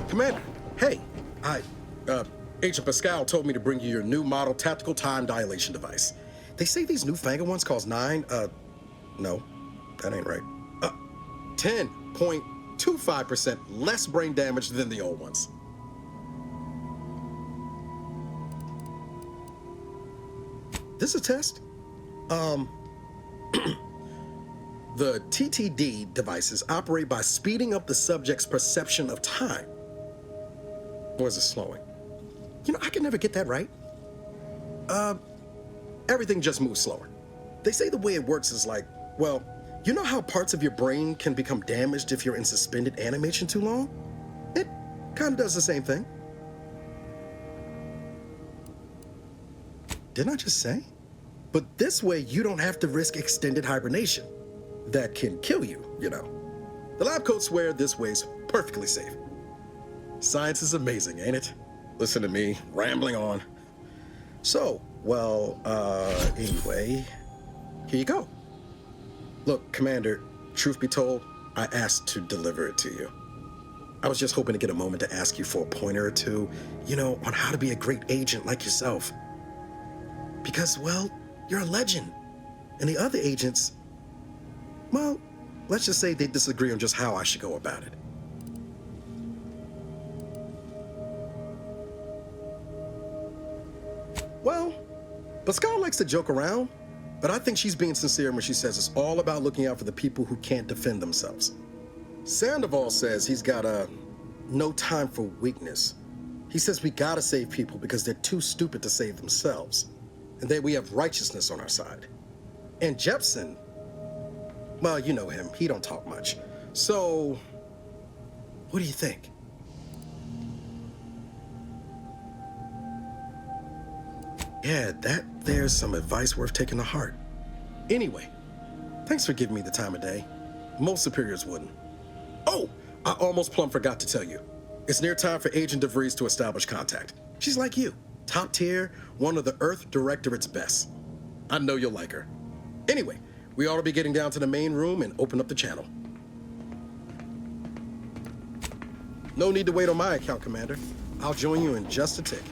Commander, hey, Agent Pascal told me to bring you your new model tactical time dilation device. They say these newfangled ones cause no, that ain't right. 10.25% less brain damage than the old ones. This is a test. The TTD devices operate by speeding up the subject's perception of time. Or is it slowing? You know, I can never get that right. Everything just moves slower. They say the way it works is like, well, you know how parts of your brain can become damaged if you're in suspended animation too long? It kind of does the same thing. Didn't I just say? But this way, you don't have to risk extended hibernation. That can kill you, you know. The lab coats swear this way's perfectly safe. Science is amazing, ain't it? Listen to me, rambling on. So, well, anyway, here you go. Look, Commander, truth be told, I asked to deliver it to you. I was just hoping to get a moment to ask you for a pointer or two, you know, on how to be a great agent like yourself. Because, well, you're a legend. And the other agents, well, let's just say they disagree on just how I should go about it. Well, Pascal likes to joke around, but I think she's being sincere when she says it's all about looking out for the people who can't defend themselves. Sandoval says he's got no time for weakness. He says we gotta save people because they're too stupid to save themselves, and that we have righteousness on our side. And Jepson, well, you know him, he don't talk much. So, what do you think? Yeah, there's some advice worth taking to heart. Anyway, thanks for giving me the time of day. Most superiors wouldn't. Oh, I almost plumb forgot to tell you. It's near time for Agent Vries to establish contact. She's like you, top tier, one of the Earth Directorate's best. I know you'll like her. Anyway, we ought to be getting down to the main room and open up the channel. No need to wait on my account, Commander. I'll join you in just a tick.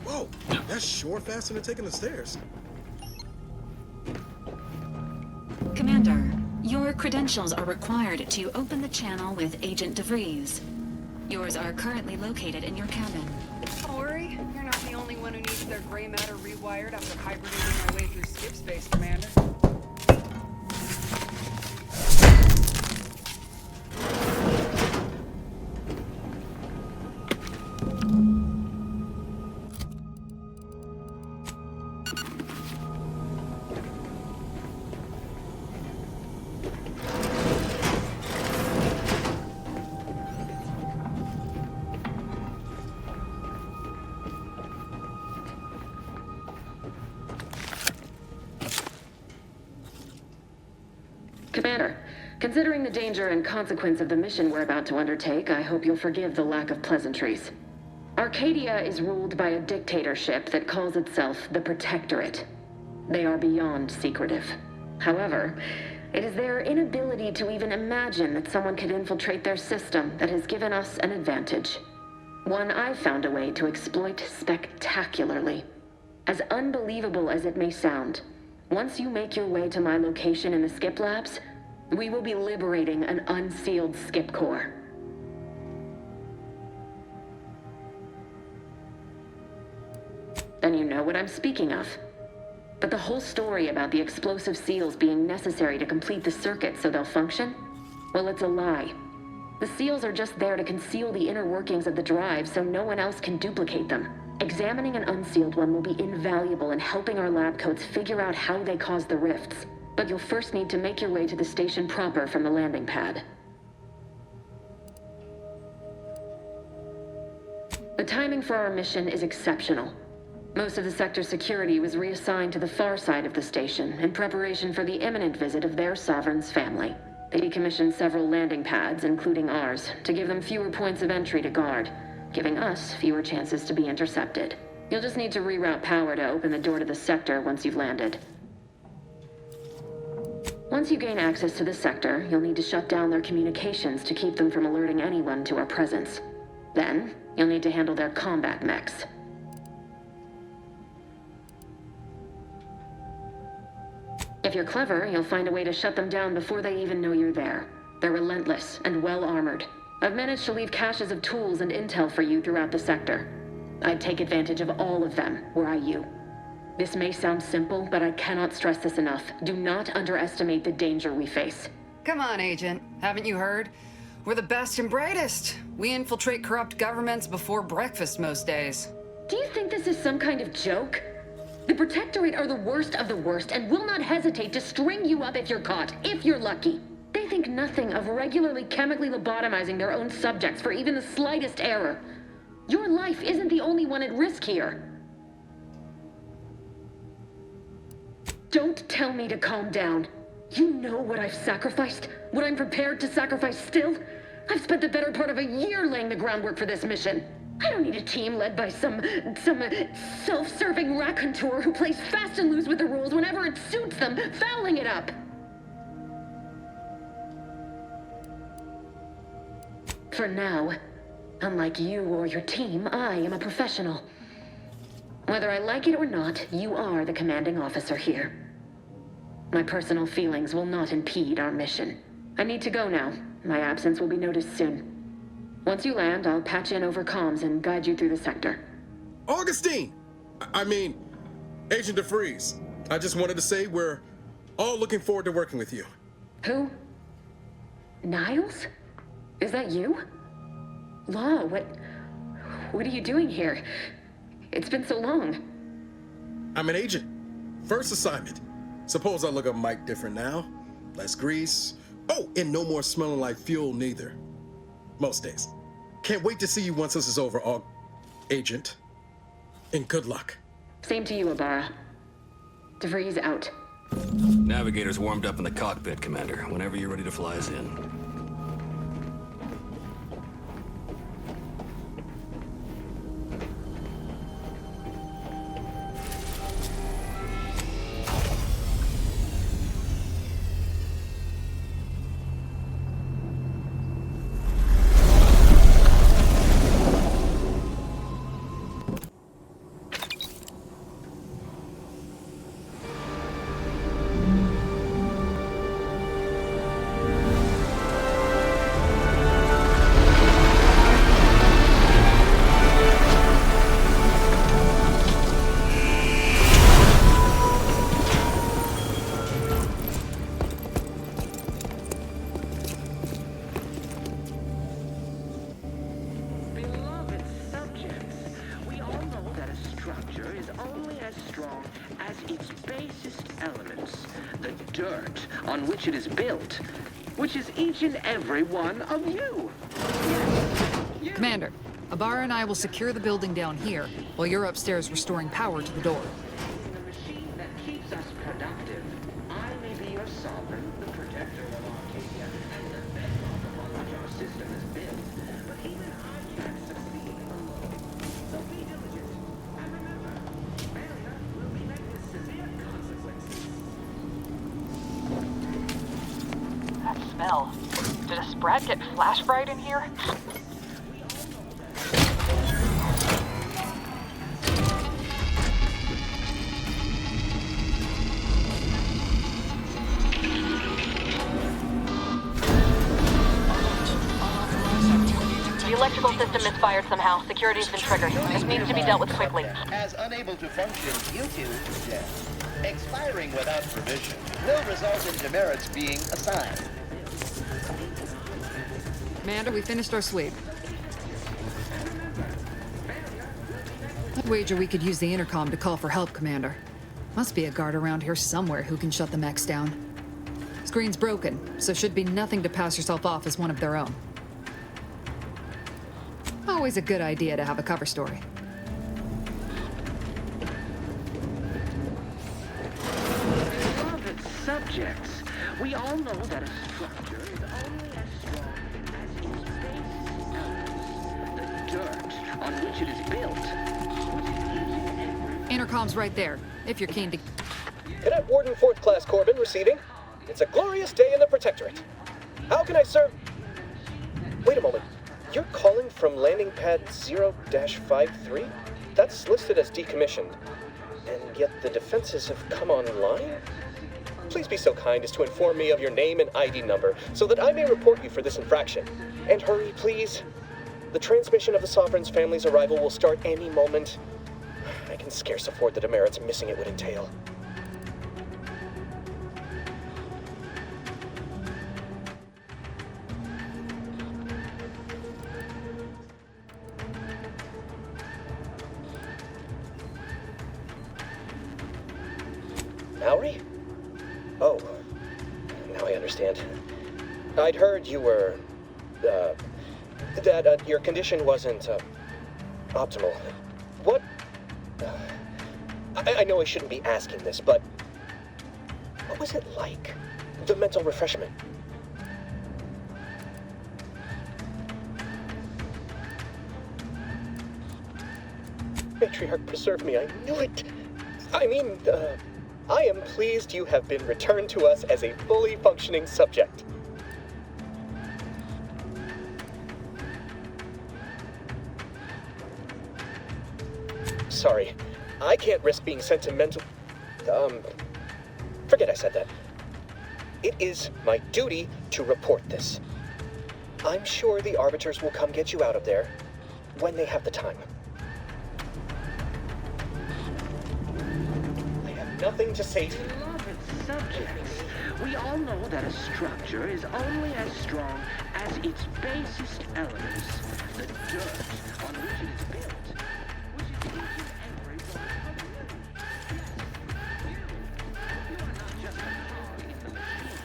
Whoa, that's sure faster than taking the stairs. Commander, your credentials are required to open the channel with Agent Vries. Yours are currently located in your cabin. Don't worry, you're not the only one who needs their gray matter rewired after hibernating my way through skip space, Commander. Commander, considering the danger and consequence of the mission we're about to undertake, I hope you'll forgive the lack of pleasantries. Arcadia is ruled by a dictatorship that calls itself the Protectorate. They are beyond secretive. However, it is their inability to even imagine that someone could infiltrate their system that has given us an advantage. One I've found a way to exploit spectacularly. As unbelievable as it may sound, once you make your way to my location in the skip labs, we will be liberating an unsealed skip core. And you know what I'm speaking of. But the whole story about the explosive seals being necessary to complete the circuit so they'll function? Well, it's a lie. The seals are just there to conceal the inner workings of the drive so no one else can duplicate them. Examining an unsealed one will be invaluable in helping our lab coats figure out how they caused the rifts. But you'll first need to make your way to the station proper from the landing pad. The timing for our mission is exceptional. Most of the sector's security was reassigned to the far side of the station in preparation for the imminent visit of their sovereign's family. They decommissioned several landing pads, including ours, to give them fewer points of entry to guard, giving us fewer chances to be intercepted. You'll just need to reroute power to open the door to the sector once you've landed. Once you gain access to the sector, you'll need to shut down their communications to keep them from alerting anyone to our presence. Then, you'll need to handle their combat mechs. If you're clever, you'll find a way to shut them down before they even know you're there. They're relentless and well-armored. I've managed to leave caches of tools and intel for you throughout the sector. I'd take advantage of all of them, were I you. This may sound simple, but I cannot stress this enough. Do not underestimate the danger we face. Come on, Agent. Haven't you heard? We're the best and brightest. We infiltrate corrupt governments before breakfast most days. Do you think this is some kind of joke? The Protectorate are the worst of the worst and will not hesitate to string you up if you're caught, if you're lucky. They think nothing of regularly chemically lobotomizing their own subjects for even the slightest error. Your life isn't the only one at risk here. Don't tell me to calm down. You know what I've sacrificed, what I'm prepared to sacrifice still. I've spent the better part of a year laying the groundwork for this mission. I don't need a team led by some self-serving raconteur who plays fast and loose with the rules whenever it suits them, fouling it up. For now, unlike you or your team, I am a professional. Whether I like it or not, you are the commanding officer here. My personal feelings will not impede our mission. I need to go now. My absence will be noticed soon. Once you land, I'll patch in over comms and guide you through the sector. Augustine! Agent Vries. I just wanted to say we're all looking forward to working with you. Who? Niles? Is that you? Law, what are you doing here? It's been so long. I'm an agent. First assignment. Suppose I look a mite different now. Less grease. Oh, and no more smelling like fuel neither. Most days. Can't wait to see you once this is over, Agent. And good luck. Same to you, Ibarra. DeVries out. Navigator's warmed up in the cockpit, Commander. Whenever you're ready to fly us in. On which it is built, which is each and every one of you. Commander, Ibarra and I will secure the building down here, while you're upstairs restoring power to the door. The machine that keeps us productive. I may be your sovereign, the protector of Arcadia, and the bedrock upon which our system is built. But even I can't succeed alone. So be diligent. And remember, failure will be met with severe consequences. That smell. Did a Sprat get flash fried in here? The electrical system misfired somehow. Security's been triggered. This needs to be dealt with quickly. As unable to function due to death. Expiring without permission will result in demerits being assigned. Commander, we finished our sweep. I'd wager we could use the intercom to call for help, Commander. Must be a guard around here somewhere who can shut the mechs down. Screen's broken, so should be nothing to pass yourself off as one of their own. Always a good idea to have a cover story. Beloved subjects, we all know that a structure on which it is built, which is each and every Intercom's right there, if you're keen to... Cadet Warden 4th Class Corbin receiving. It's a glorious day in the Protectorate. How can I serve? Wait a moment. You're calling from landing pad 0-53? That's listed as decommissioned. And yet the defenses have come online? Please be so kind as to inform me of your name and ID number so that I may report you for this infraction. And hurry, please. The transmission of the Sovereign's family's arrival will start any moment. I can scarce afford the demerits missing it would entail. Mallory? Oh, now I understand. I'd heard you were, that your condition wasn't, optimal. What? I know I shouldn't be asking this, but what was it like? The mental refreshment? Matriarch, preserve me, I knew it! I am pleased you have been returned to us as a fully functioning subject. Sorry, I can't risk being sentimental. Forget I said that. It is my duty to report this. I'm sure the Arbiters will come get you out of there when they have the time. Nothing to say to you. Beloved subjects, we all know that a structure is only as strong as its basest elements, the dirt on which it is built, which is each and every one of you. You are not just a cog in the machine.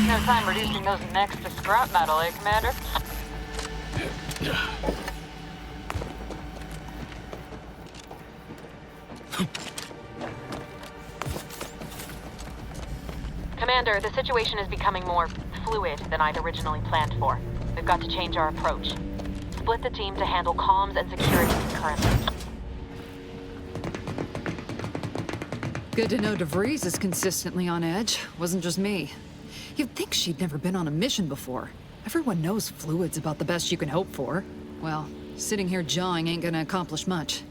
No time reducing those mechs to scrap metal, eh, Commander? Commander, the situation is becoming more fluid than I'd originally planned for. We've got to change our approach. Split the team to handle comms and security concurrently. Good to know Vries is consistently on edge. Wasn't just me. You'd think she'd never been on a mission before. Everyone knows fluid's about the best you can hope for. Well, sitting here jawing ain't gonna accomplish much.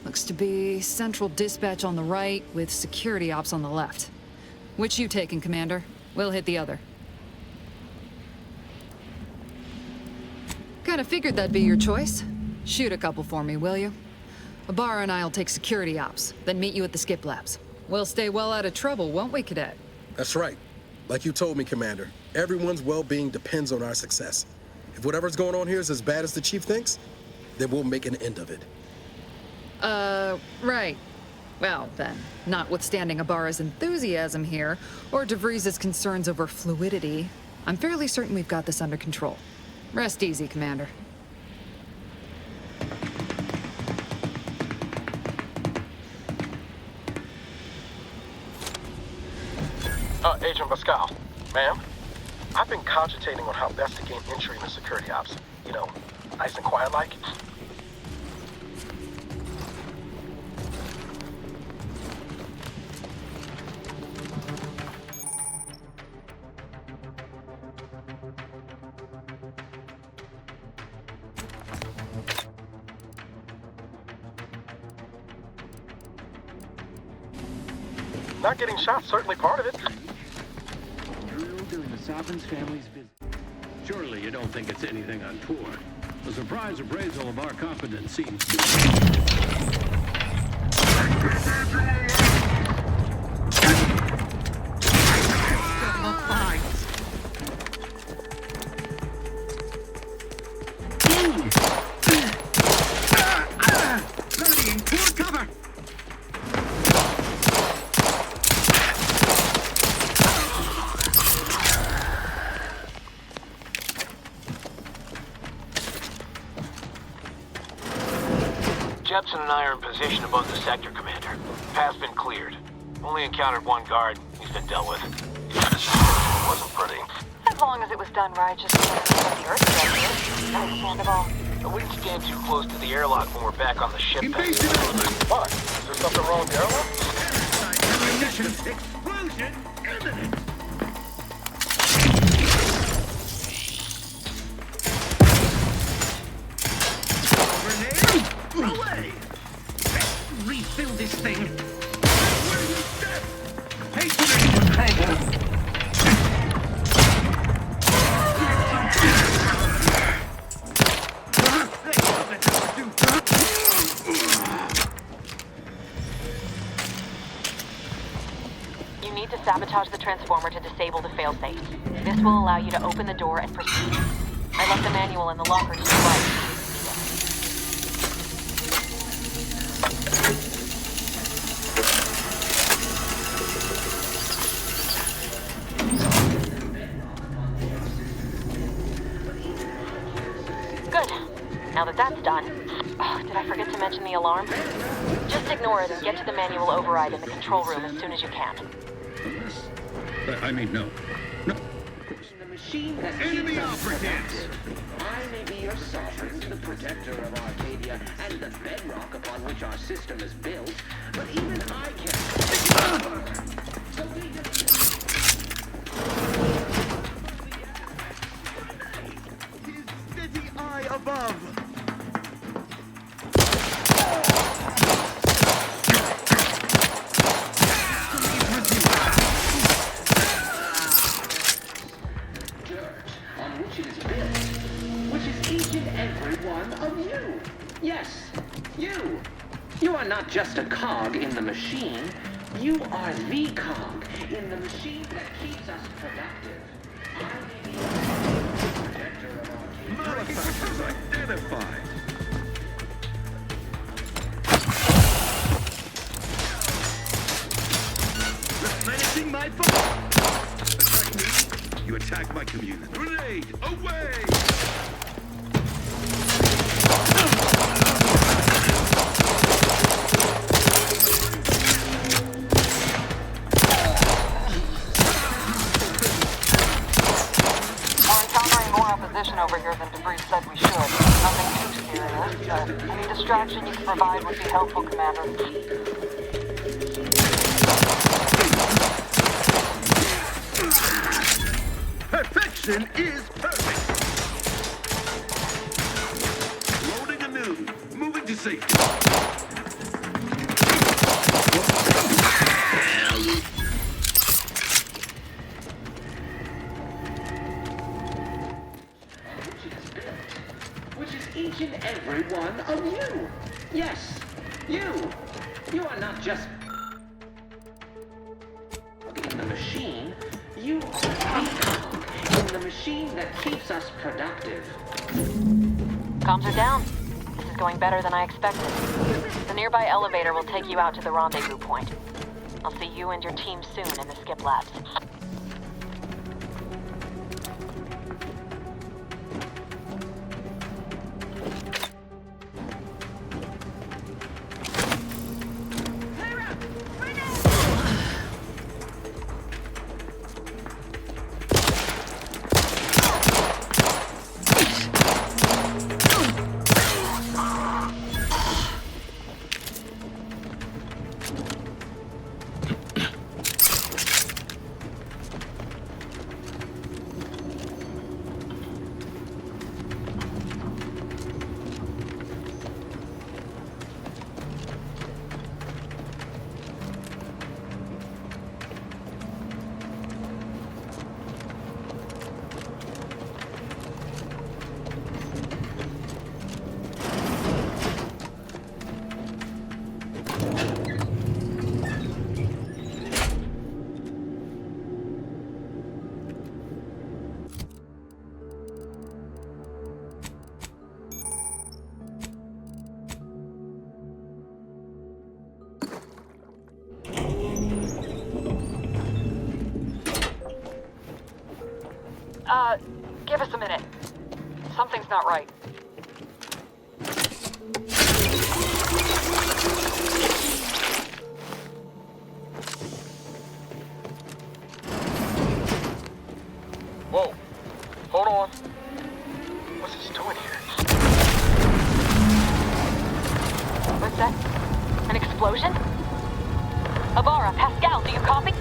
Looks to be central dispatch on the right with security ops on the left. Which you taking, Commander? We'll hit the other. Kinda figured that'd be your choice. Shoot a couple for me, will you? Ibarra and I'll take security ops, then meet you at the skip labs. We'll stay well out of trouble, won't we, Cadet? That's right. Like you told me, Commander, everyone's well-being depends on our success. If whatever's going on here is as bad as the Chief thinks, then we'll make an end of it. Right. Well, then, notwithstanding Ibarra's enthusiasm here, or Vries' concerns over fluidity, I'm fairly certain we've got this under control. Rest easy, Commander. Captain Pascal. Ma'am? I've been cogitating on how best to gain entry into security ops. You know, nice and quiet like. Not getting shot, certainly part of it. Doing the Sovereign's family's business. Surely you don't think it's anything untoward. A surprise appraisal of our confidence seems to... Jepson and I are in position above the sector, Commander. Path's been cleared. Only encountered one guard. He's been dealt with. Wasn't pretty. As long as it was done righteously and the Earth director, understandable. I wouldn't stand too close to the airlock when we're back on the ship. Invasive element! What? Is there something wrong with the airlock? Ammunition! Explosion imminent! Grenade! Away! Refill this thing! Where are you step? Hastening control! You need to sabotage the transformer to disable the failsafe. This will allow you to open the door and proceed. I left the manual in the locker to the right. Good. Now that that's done... Oh, did I forget to mention the alarm? Just ignore it and get to the manual override in the control room as soon as you can. I mean, no. No. The machine that Enemy keeps us operatives! productive. I may be your sovereign, the protector of Arcadia, and the bedrock upon which our system is built, but even I can't... So we His steady eye above! on which it is built, which is each and every one of you. Yes, you. You are not just a cog in the machine. You are the cog in the machine that keeps us productive. Malefactors identified! Replenishing my boat! Attack me, you attack my community. Grenade, away! We're encountering more opposition over here than Vries said we should. Nothing too serious, but any distraction you can provide would be helpful, Commander. Perfection is perfect! Loading anew. Moving to safety. Which is each and every one of you. Yes, you. You are not just in the machine. You are the cog in the machine that keeps us productive. Comms are down. This is going better than I expected. The nearby elevator will take you out to the rendezvous point. I'll see you and your team soon in the skip labs. Something's not right. Whoa. Hold on. What's this doing here? What's that? An explosion? Ibarra, Pascal, do you copy?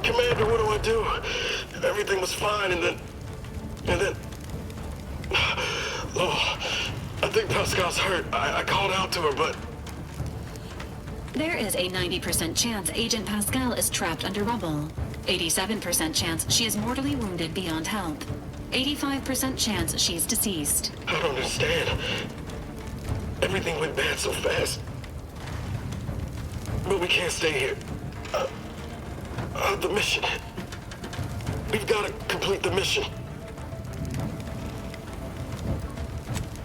Commander, what do I do? Everything was fine, and then... Oh, I think Pascal's hurt. I called out to her, but... There is a 90% chance Agent Pascal is trapped under rubble. 87% chance she is mortally wounded beyond help. 85% chance she's deceased. I don't understand. Everything went bad so fast. But we can't stay here. The mission. We've got to complete the mission.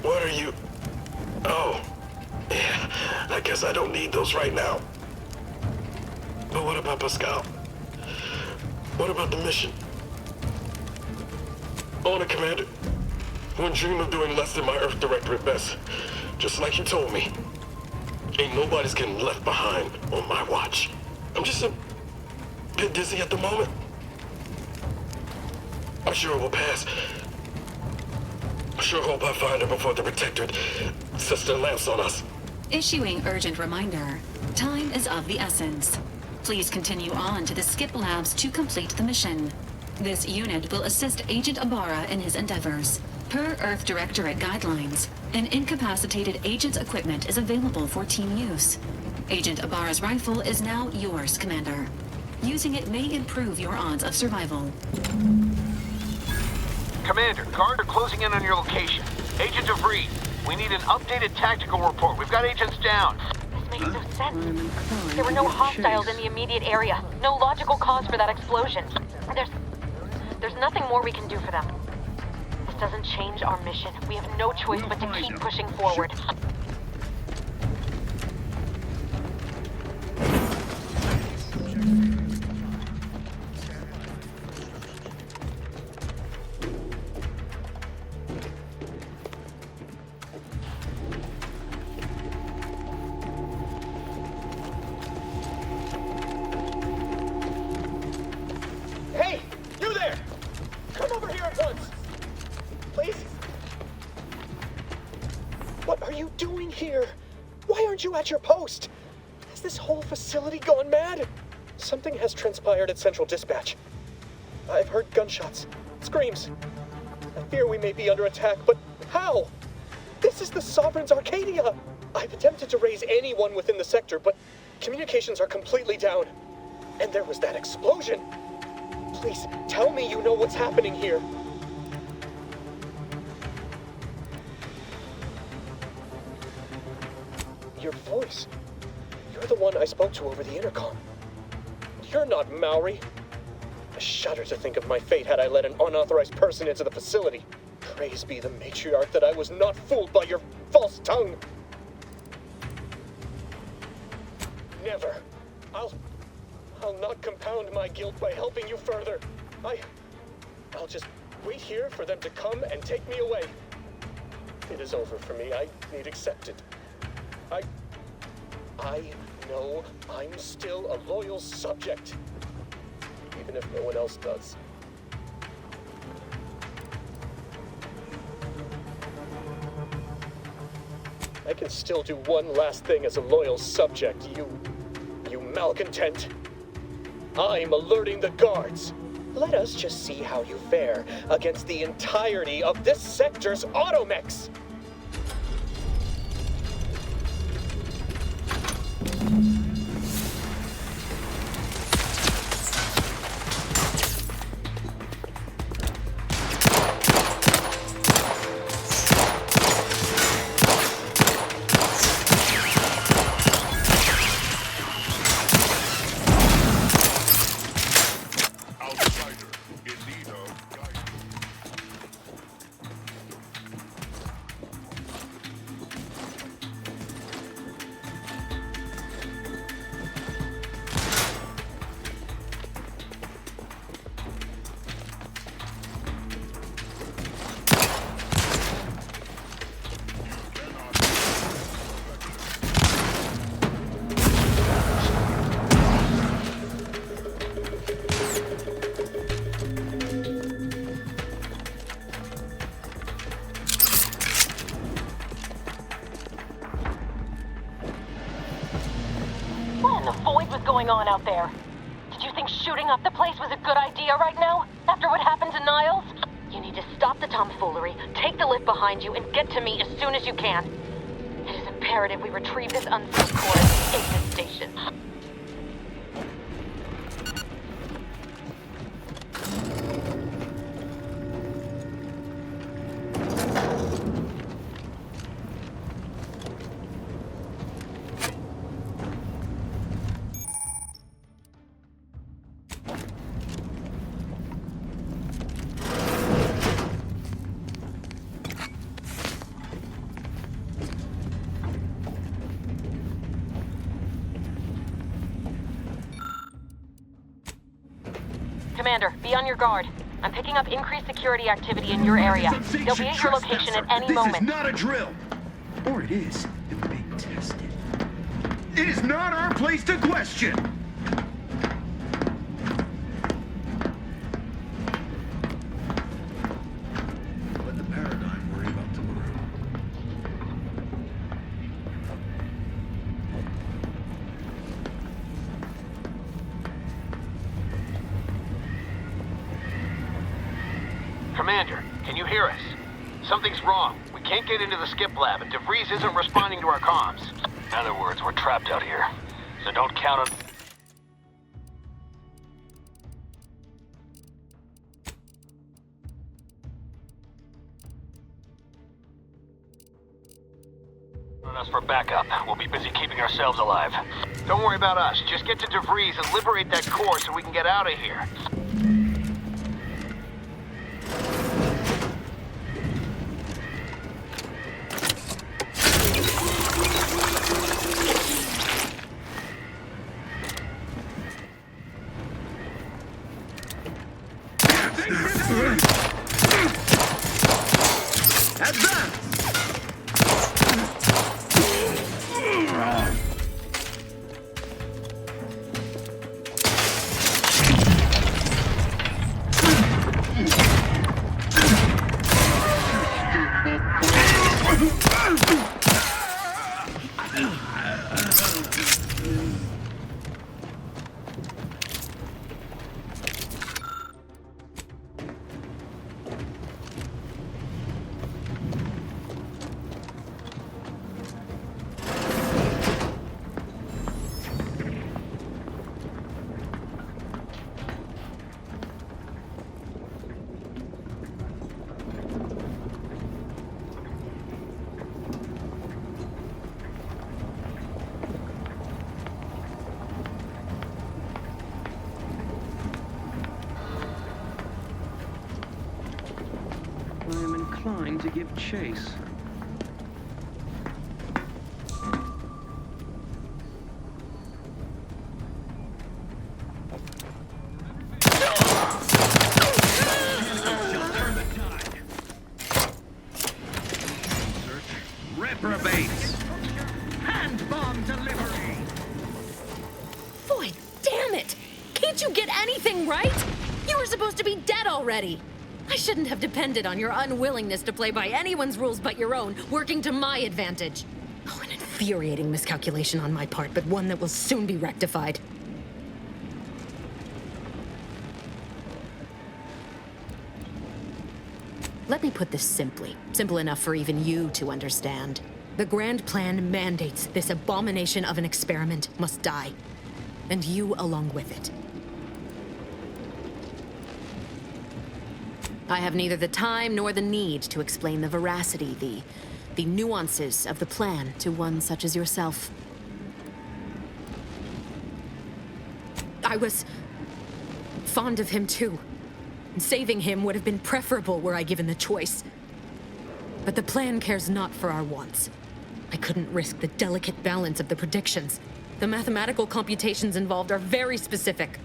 What are you... Oh. Yeah, I guess I don't need those right now. But what about Pascal? What about the mission? On it, Commander. Wouldn't dream of doing less than my Earth Director at best. Just like you told me. Ain't nobody's getting left behind on my watch. I'm just a bit dizzy at the moment. I'm sure it will pass. I sure hope I find her before the Protectorate sets their lamps on us. Issuing urgent reminder. Time is of the essence. Please continue on to the skip labs to complete the mission. This unit will assist Agent Ibarra in his endeavors. Per Earth Directorate guidelines, an incapacitated agent's equipment is available for team use. Agent Ibarra's rifle is now yours, Commander. Using it may improve your odds of survival. Commander, guard are closing in on your location. Agent of Vries, we need an updated tactical report. We've got agents down. This makes no sense. There were no hostiles in the immediate area. No logical cause for that explosion. There's nothing more we can do for them. This doesn't change our mission. We have no choice but to keep pushing forward. Hey! You there! Come over here at once! Please? What are you doing here? Why aren't you at your post? Has this whole facility gone mad? Something has transpired at Central Dispatch. I've heard gunshots, screams. I fear we may be under attack, but how? This is the Sovereign's Arcadia! I've attempted to raise anyone within the sector, but communications are completely down. And there was that explosion! Please, tell me you know what's happening here. Your voice. You're the one I spoke to over the intercom. You're not Maori. I shudder to think of my fate had I let an unauthorized person into the facility. Praise be the matriarch that I was not fooled by your false tongue. Never. I'll not compound my guilt by helping you further. I'll just wait here for them to come and take me away. It is over for me. I need accepted. I know I'm still a loyal subject, even if no one else does. I can still do one last thing as a loyal subject, you malcontent. I'm alerting the guards. Let us just see how you fare against the entirety of this sector's automechs. going on out there? Did you think shooting up the place was a good idea right now? After what happened to Niles? You need to stop the tomfoolery, take the lift behind you, and get to me as soon as you can. It is imperative we retrieve this unseen core and escape this station. Commander, be on your guard. I'm picking up increased security activity in your area. They'll be at your location at any moment. This is not a drill! Or it is, and we're being tested. It is not our place to question! Let the paradigm worry about tomorrow. Commander, can you hear us? Something's wrong. We can't get into the skip lab, and Vries isn't responding to our comms. In other words, we're trapped out here. So don't count on... us for backup. We'll be busy keeping ourselves alive. Don't worry about us. Just get to Vries and liberate that core so we can get out of here. I am inclined to give chase. Reprobates! Hand bomb delivery! Boy, damn it! Can't you get anything right? You were supposed to be dead already. I shouldn't have depended on your unwillingness to play by anyone's rules but your own, working to my advantage. Oh, an infuriating miscalculation on my part, but one that will soon be rectified. Let me put this simply. Simple enough for even you to understand. The grand plan mandates this abomination of an experiment must die. And you along with it. I have neither the time nor the need to explain the veracity, the nuances of the plan to one such as yourself. I was fond of him too. Saving him would have been preferable were I given the choice. But the plan cares not for our wants. I couldn't risk the delicate balance of the predictions. The mathematical computations involved are very specific.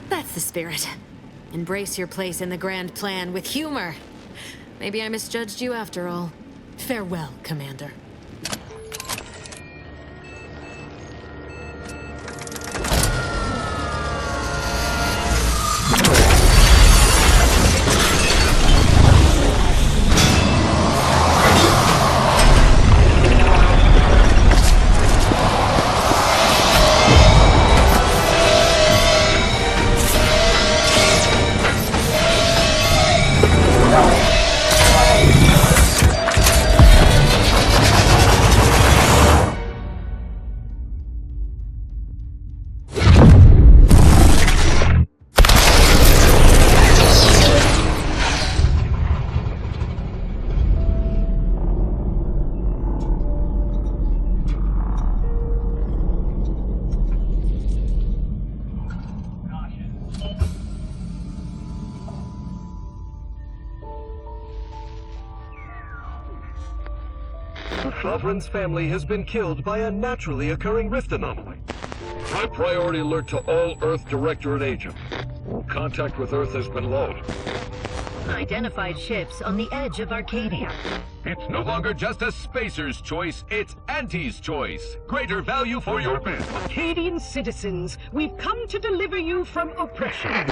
That's the spirit. Embrace your place in the grand plan with humor. Maybe I misjudged you after all. Farewell, Commander. Sovereign's family has been killed by a naturally occurring rift anomaly. High priority alert to all Earth Directorate agents. Contact with Earth has been low. Identified ships on the edge of Arcadia. It's no longer just a spacer's choice, it's Auntie's choice. Greater value for your bid. Arcadian citizens, we've come to deliver you from oppression.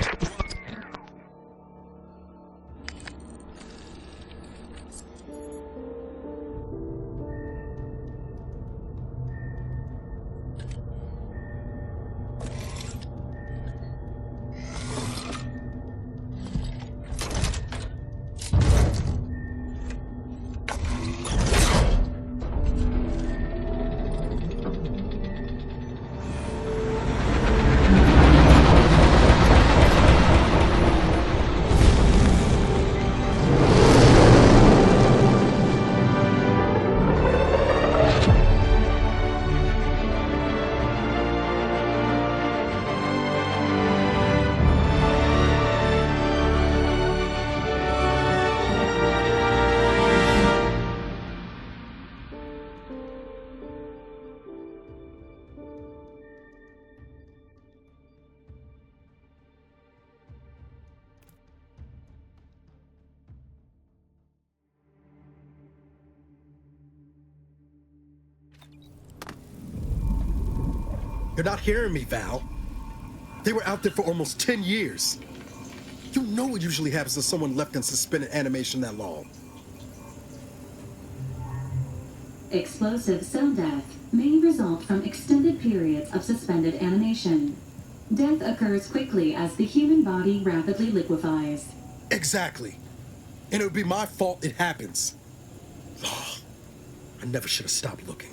You're not hearing me, Val. They were out there for almost 10 years. You know what usually happens to someone left in suspended animation that long. Explosive cell death may result from extended periods of suspended animation. Death occurs quickly as the human body rapidly liquefies. Exactly. And it would be my fault it happens. Oh, I never should have stopped looking.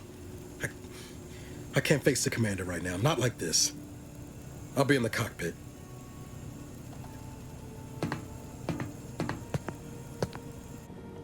I can't face the commander right now, not like this. I'll be in the cockpit.